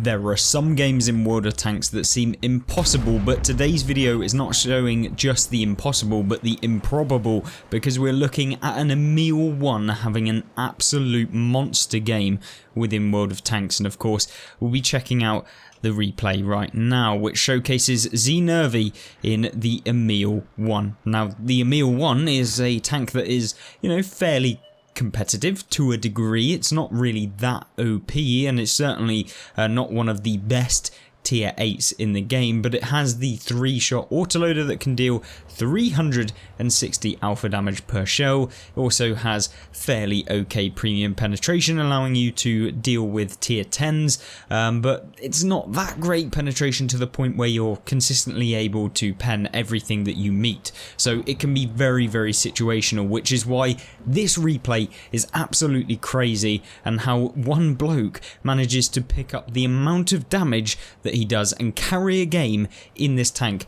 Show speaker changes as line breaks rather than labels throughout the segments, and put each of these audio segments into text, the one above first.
There are some games in World of Tanks that seem impossible, but today's video is not showing just the impossible but the improbable, because we're looking at an Emil 1 having an absolute monster game within World of Tanks, and of course we'll be checking out the replay right now, which showcases Z-Nervy in the Emil 1. Now, the Emil 1 is a tank that is, fairly competitive to a degree. It's not really that OP, and it's certainly not one of the best tier 8s in the game, but it has the 3-shot autoloader that can deal 360 alpha damage per shell. It also has fairly okay premium penetration, allowing you to deal with tier 10s, but it's not that great penetration to the point where you're consistently able to pen everything that you meet. So it can be very, very situational, which is why this replay is absolutely crazy, and how one bloke manages to pick up the amount of damage that he does and carry a game in this tank.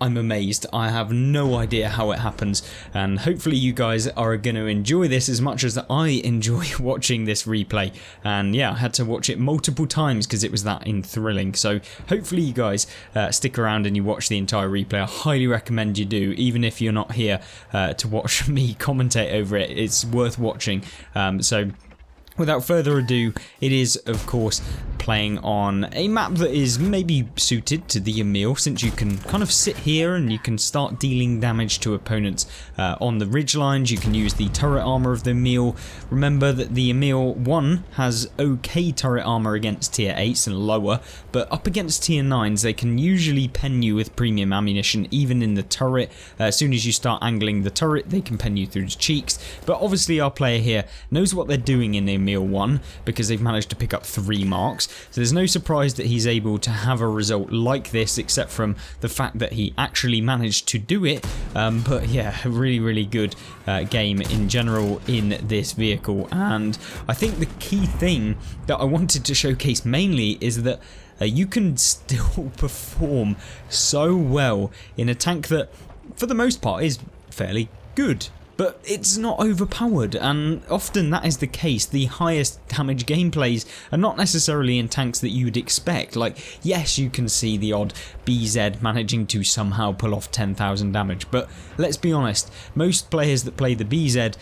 I'm amazed. I have no idea how it happens, and hopefully you guys are going to enjoy this as much as I enjoy watching this replay. And yeah, I had to watch it multiple times because it was that thrilling. So hopefully you guys stick around and you watch the entire replay. I highly recommend you do, even if you're not here to watch me commentate over it. It's worth watching. So without further ado, it is of course playing on a map that is maybe suited to the Emil, since you can kind of sit here and you can start dealing damage to opponents on the ridge lines. You can use the turret armor of the Emil. Remember that the Emil 1 has okay turret armor against tier 8s and lower, but up against tier 9s they can usually pen you with premium ammunition even in the turret. As soon as you start angling the turret, they can pen you through the cheeks. But obviously our player here knows what they're doing in the Emil 1 because they've managed to pick up 3 marks. So there's no surprise that he's able to have a result like this, except from the fact that he actually managed to do it. But yeah, a really, really good game in general in this vehicle. And I think the key thing that I wanted to showcase mainly is that you can still perform so well in a tank that, for the most part, is fairly good. But it's not overpowered, and often that is the case. The highest damage gameplays are not necessarily in tanks that you'd expect. Like, yes, you can see the odd BZ managing to somehow pull off 10,000 damage, but let's be honest, most players that play the BZ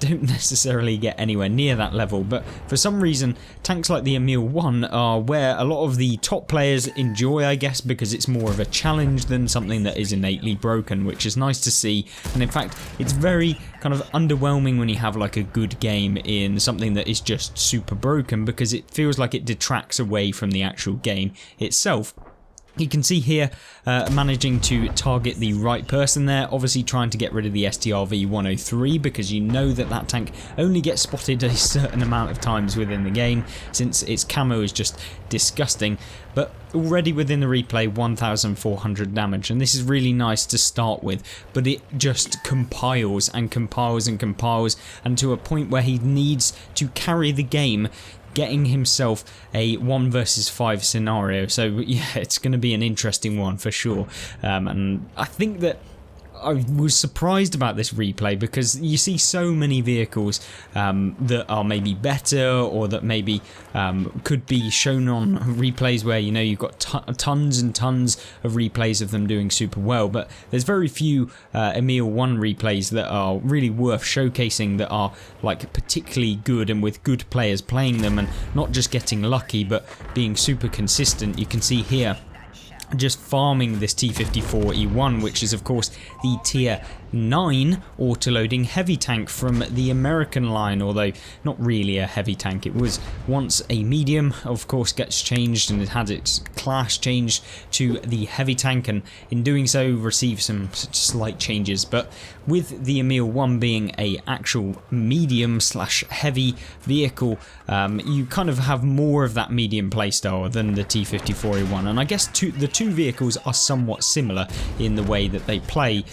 don't necessarily get anywhere near that level. But for some reason, tanks like the Emil 1 are where a lot of the top players enjoy, I guess, because it's more of a challenge than something that is innately broken, which is nice to see. And in fact, it's very kind of underwhelming when you have like a good game in something that is just super broken, because it feels like it detracts away from the actual game itself. You can see here managing to target the right person there, obviously trying to get rid of the STRV 103, because you know that that tank only gets spotted a certain amount of times within the game, since its camo is just disgusting. But already within the replay, 1,400 damage, and this is really nice to start with, but it just compiles and compiles and compiles, and to a point where he needs to carry the game, getting himself a 1 versus 5 scenario. So yeah, it's going to be an interesting one for sure. And I think that I was surprised about this replay, because you see so many vehicles that are maybe better, or that maybe could be shown on replays where you've got tons and tons of replays of them doing super well, but there's very few Emil 1 replays that are really worth showcasing, that are like particularly good and with good players playing them, and not just getting lucky but being super consistent. You can see here just farming this T-54E1, which is of course the tier 9 autoloading heavy tank from the American line, although not really a heavy tank. It was once a medium, of course gets changed, and it had its class changed to the heavy tank, and in doing so received some slight changes. But with the Emil 1 being a actual medium slash heavy vehicle, you kind of have more of that medium playstyle than the T-54E1, and I guess the two vehicles are somewhat similar in the way that they play,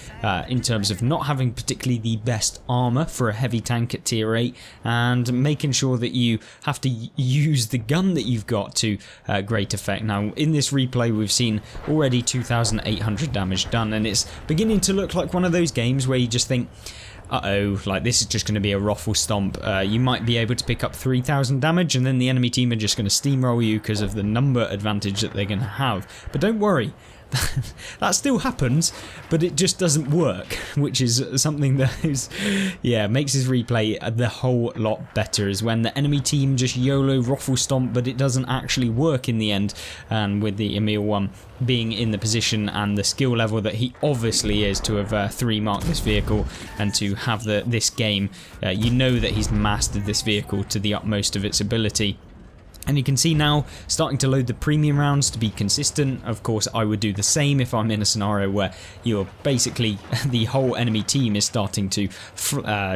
in terms of not having particularly the best armor for a heavy tank at tier 8, and making sure that you have to use the gun that you've got to great effect. Now in this replay we've seen already 2,800 damage done, and it's beginning to look like one of those games where you just think, uh-oh, like this is just going to be a ruffle stomp. You might be able to pick up 3,000 damage and then the enemy team are just going to steamroll you because of the number advantage that they're going to have. But don't worry. That still happens, but it just doesn't work, which is something that is, yeah, makes his replay the whole lot better, is when the enemy team just YOLO ruffle stomp, but it doesn't actually work in the end. And with the Emil one being in the position and the skill level that he obviously is, to have 3 marked this vehicle and to have this game, you know that he's mastered this vehicle to the utmost of its ability. And you can see now starting to load the premium rounds to be consistent. Of course, I would do the same if I'm in a scenario where you're basically, the whole enemy team is starting to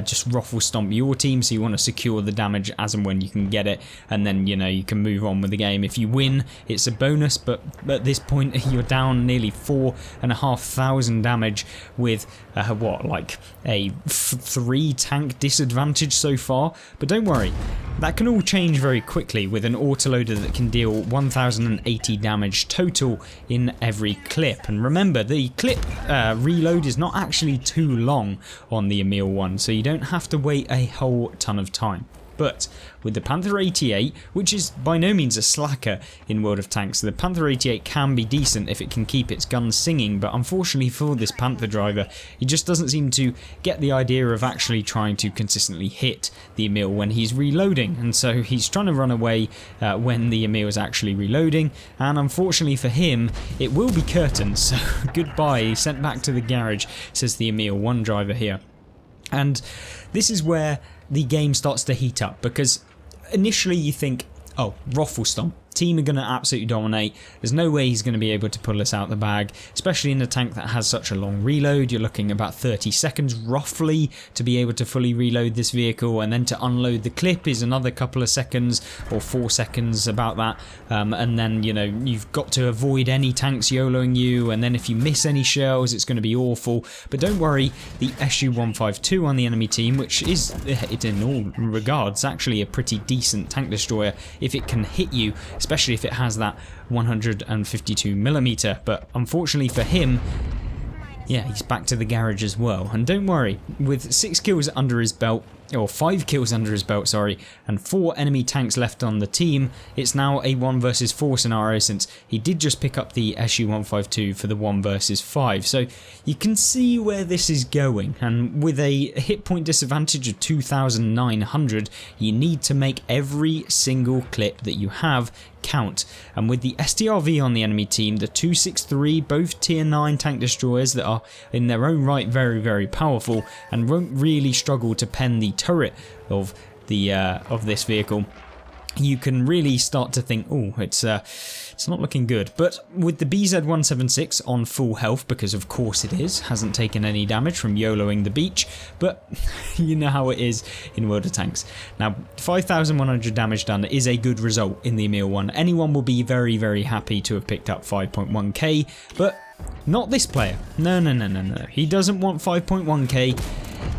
just ruffle stomp your team, so you want to secure the damage as and when you can get it, and then, you know, you can move on with the game. If you win, it's a bonus, but at this point you're down nearly 4,500 damage with what, like a 3 tank disadvantage so far. But don't worry, that can all change very quickly with an autoloader that can deal 1,080 damage total in every clip. And remember, the clip reload is not actually too long on the Emil one, so you don't have to wait a whole ton of time. But with the Panther 88, which is by no means a slacker in World of Tanks, the Panther 88 can be decent if it can keep its guns singing, but unfortunately for this Panther driver, he just doesn't seem to get the idea of actually trying to consistently hit the Emil when he's reloading, and so he's trying to run away when the Emil is actually reloading, and unfortunately for him, it will be curtains, so goodbye, he's sent back to the garage, says the Emil 1 driver here. And this is where the game starts to heat up, because initially you think, oh, ruffle stomp, team are going to absolutely dominate, there's no way he's going to be able to pull us out the bag, especially in a tank that has such a long reload. You're looking about 30 seconds roughly to be able to fully reload this vehicle, and then to unload the clip is another couple of seconds, or 4 seconds, about that, and then, you know, you've got to avoid any tanks YOLOing you, and then if you miss any shells it's going to be awful. But don't worry, the SU-152 on the enemy team, which is, it in all regards, actually a pretty decent tank destroyer if it can hit you, especially if it has that 152mm, but unfortunately for him, yeah, he's back to the garage as well. And don't worry, with 6 kills under his belt, or 5 kills under his belt, sorry, and 4 enemy tanks left on the team, it's now a 1 versus 4 scenario, since he did just pick up the SU-152 for the 1 versus 5. So you can see where this is going, and with a hit point disadvantage of 2,900, you need to make every single clip that you have count. And with the STRV on the enemy team, the 263, both tier 9 tank destroyers that are in their own right very, very powerful and won't really struggle to pen the turret of this vehicle, you can really start to think, oh, it's not looking good. But with the BZ-176 on full health, because of course it is, hasn't taken any damage from YOLOing the beach, but you know how it is in World of Tanks. Now, 5,100 damage done is a good result in the Emil one. Anyone will be very, very happy to have picked up 5.1k, but not this player. No. He doesn't want 5.1k.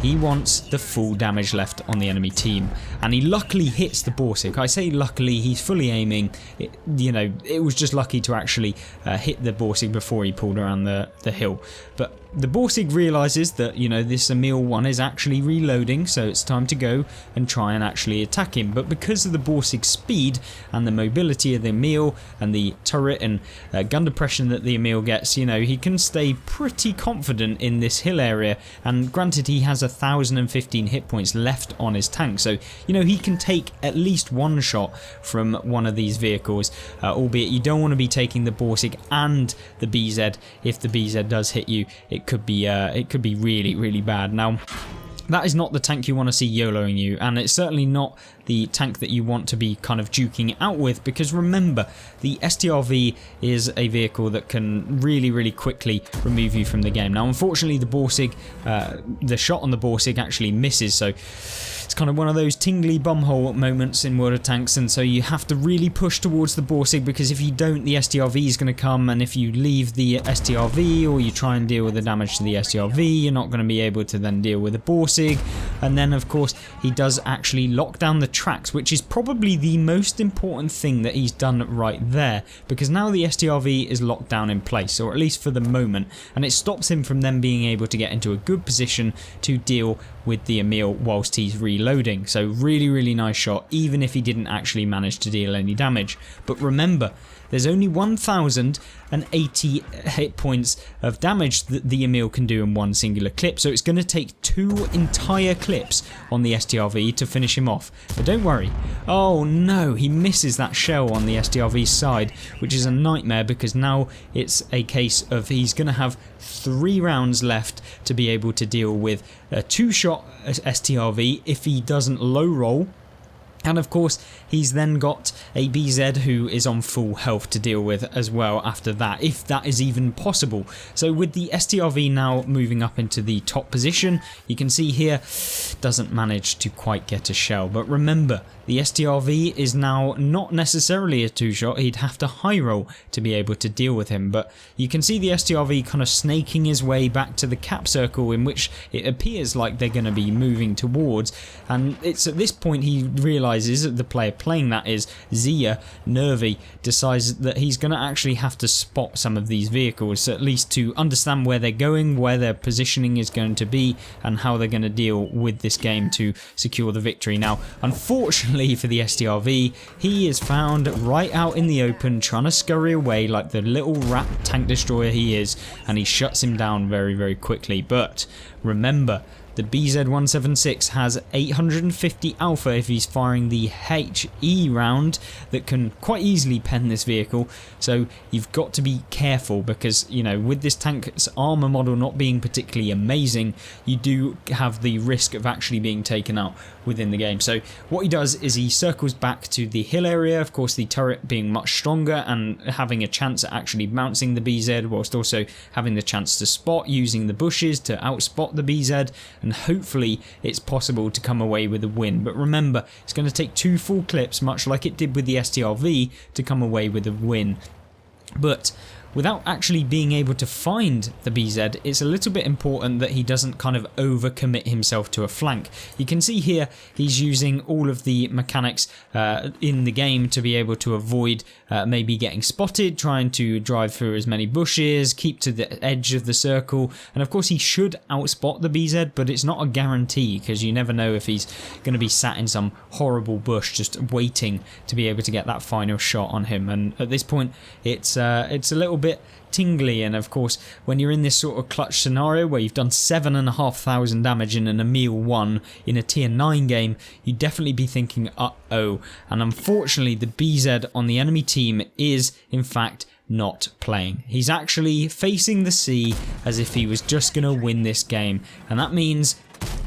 He wants the full damage left on the enemy team, and he luckily hits the Borsig. I say luckily, he's fully aiming. It was just lucky to actually hit the Borsig before he pulled around the hill. But the Borsig realises that, you know, this Emil 1 is actually reloading, so it's time to go and try and actually attack him. But because of the Borsig's speed and the mobility of the Emil and the turret and gun depression that the Emil gets, you know, he can stay pretty confident in this hill area. And granted, he has 1,015 hit points left on his tank, so, you know, he can take at least one shot from one of these vehicles, albeit you don't want to be taking the Borsig and the BZ. If the BZ does hit you, it could be really, really bad. Now, that is not the tank you want to see YOLOing you, and it's certainly not the tank that you want to be kind of duking out with, because remember, the STRV is a vehicle that can really, really quickly remove you from the game. Now, unfortunately, the Borsig, the shot on the Borsig actually misses, so it's kind of one of those tingly bumhole moments in World of Tanks, and so you have to really push towards the Borsig, because if you don't, the STRV is going to come, and if you leave the STRV or you try and deal with the damage to the STRV, you're not going to be able to then deal with the Borsig. And then, of course, he does actually lock down the tracks, which is probably the most important thing that he's done right there, because now the STRV is locked down in place, or at least for the moment, and it stops him from then being able to get into a good position to deal with the Emil whilst he's reloading. So really nice shot, even if he didn't actually manage to deal any damage. But remember, there's only 1080 hit points of damage that the Emil can do in one singular clip, so it's going to take 2 entire clips on the STRV to finish him off. But don't worry. Oh no, he misses that shell on the STRV's side, which is a nightmare because now it's a case of he's going to have 3 rounds left to be able to deal with a 2-shot STRV if he doesn't low roll. And of course, he's then got a BZ who is on full health to deal with as well after that, if that is even possible. So with the STRV now moving up into the top position, you can see here, doesn't manage to quite get a shell. But remember, the STRV is now not necessarily a 2-shot, he'd have to high roll to be able to deal with him. But you can see the STRV kind of snaking his way back to the cap circle in which it appears like they're going to be moving towards. And it's at this point he realises that the player playing that is Zia Nervy, decides that he's going to actually have to spot some of these vehicles, at least to understand where they're going, where their positioning is going to be, and how they're going to deal with this game to secure the victory. Now, unfortunately for the STRV, he is found right out in the open trying to scurry away like the little rat tank destroyer he is, and he shuts him down very quickly. But remember, the BZ-176 has 850 alpha if he's firing the HE round that can quite easily pen this vehicle. So you've got to be careful because, you know, with this tank's armor model not being particularly amazing, you do have the risk of actually being taken out within the game. So what he does is he circles back to the hill area, of course the turret being much stronger and having a chance at actually bouncing the BZ, whilst also having the chance to spot using the bushes to outspot the BZ, and hopefully it's possible to come away with a win. But remember, it's going to take 2 full clips, much like it did with the STRV, to come away with a win. But without actually being able to find the BZ, it's a little bit important that he doesn't kind of overcommit himself to a flank. You can see here he's using all of the mechanics in the game to be able to avoid maybe getting spotted, trying to drive through as many bushes, keep to the edge of the circle, and of course he should outspot the BZ, but it's not a guarantee because you never know if he's going to be sat in some horrible bush just waiting to be able to get that final shot on him. And at this point it's a little bit tingly, and of course when you're in this sort of clutch scenario where you've done 7,500 damage in an Emil 1 in a tier 9 game, you'd definitely be thinking uh-oh. And unfortunately the BZ on the enemy team is in fact not playing. He's actually facing the sea as if he was just going to win this game, and that means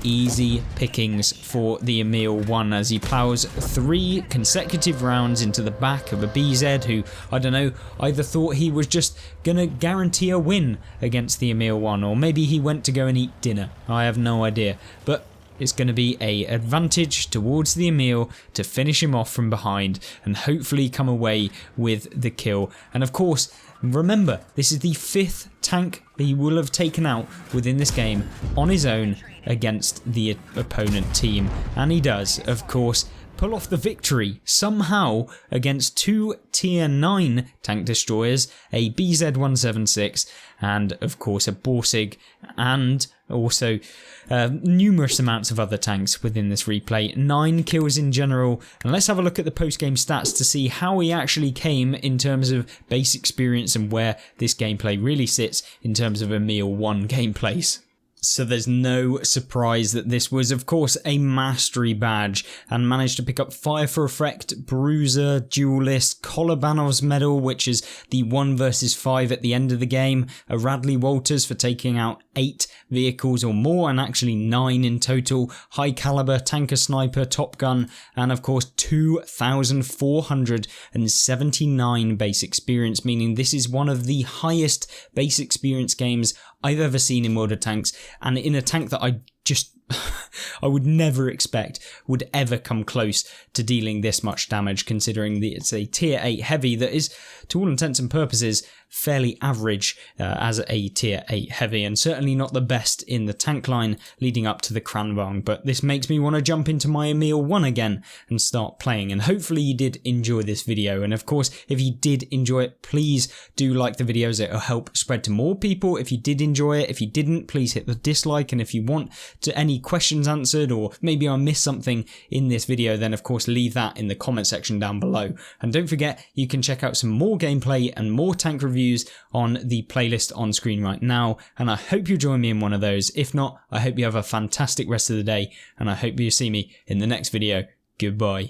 easy pickings for the Emil 1 as he plows 3 consecutive rounds into the back of a BZ who, I don't know, either thought he was just gonna guarantee a win against the Emil 1, or maybe he went to go and eat dinner. I have no idea, but it's going to be an advantage towards the Emil to finish him off from behind and hopefully come away with the kill. And of course, remember, this is the 5th tank that he will have taken out within this game on his own against the opponent team. And he does, of course, pull off the victory somehow against 2 tier 9 tank destroyers, a BZ-176 and of course a Borsig, and also numerous amounts of other tanks within this replay. 9 kills in general, and let's have a look at the post-game stats to see how he actually came in terms of base experience and where this gameplay really sits in terms of Emil 1 gameplays. So there's no surprise that this was of course a mastery badge, and managed to pick up Fire for Effect, Bruiser, Duelist, Kolobanov's medal, which is the 1 versus 5 at the end of the game, a Radley Walters for taking out 8 vehicles or more, and actually 9 in total, High Caliber, Tanker Sniper, Top Gun, and of course 2,479 base experience, meaning this is one of the highest base experience games I've ever seen in World of Tanks, and in a tank that I would never expect would ever come close to dealing this much damage, considering that it's a tier 8 heavy that is, to all intents and purposes, fairly average as a tier 8 heavy, and certainly not the best in the tank line leading up to the Kranvang. But this makes me want to jump into my Emil 1 again and start playing, and hopefully you did enjoy this video. And of course, if you did enjoy it, please do like the videos, it'll help spread to more people if you did enjoy it. If you didn't, please hit the dislike, and if you want to any questions answered, or maybe I missed something in this video, then of course leave that in the comment section down below. And don't forget, you can check out some more gameplay and more tank reviews on the playlist on screen right now, and I hope you join me in one of those. If not, I hope you have a fantastic rest of the day, and I hope you see me in the next video. Goodbye.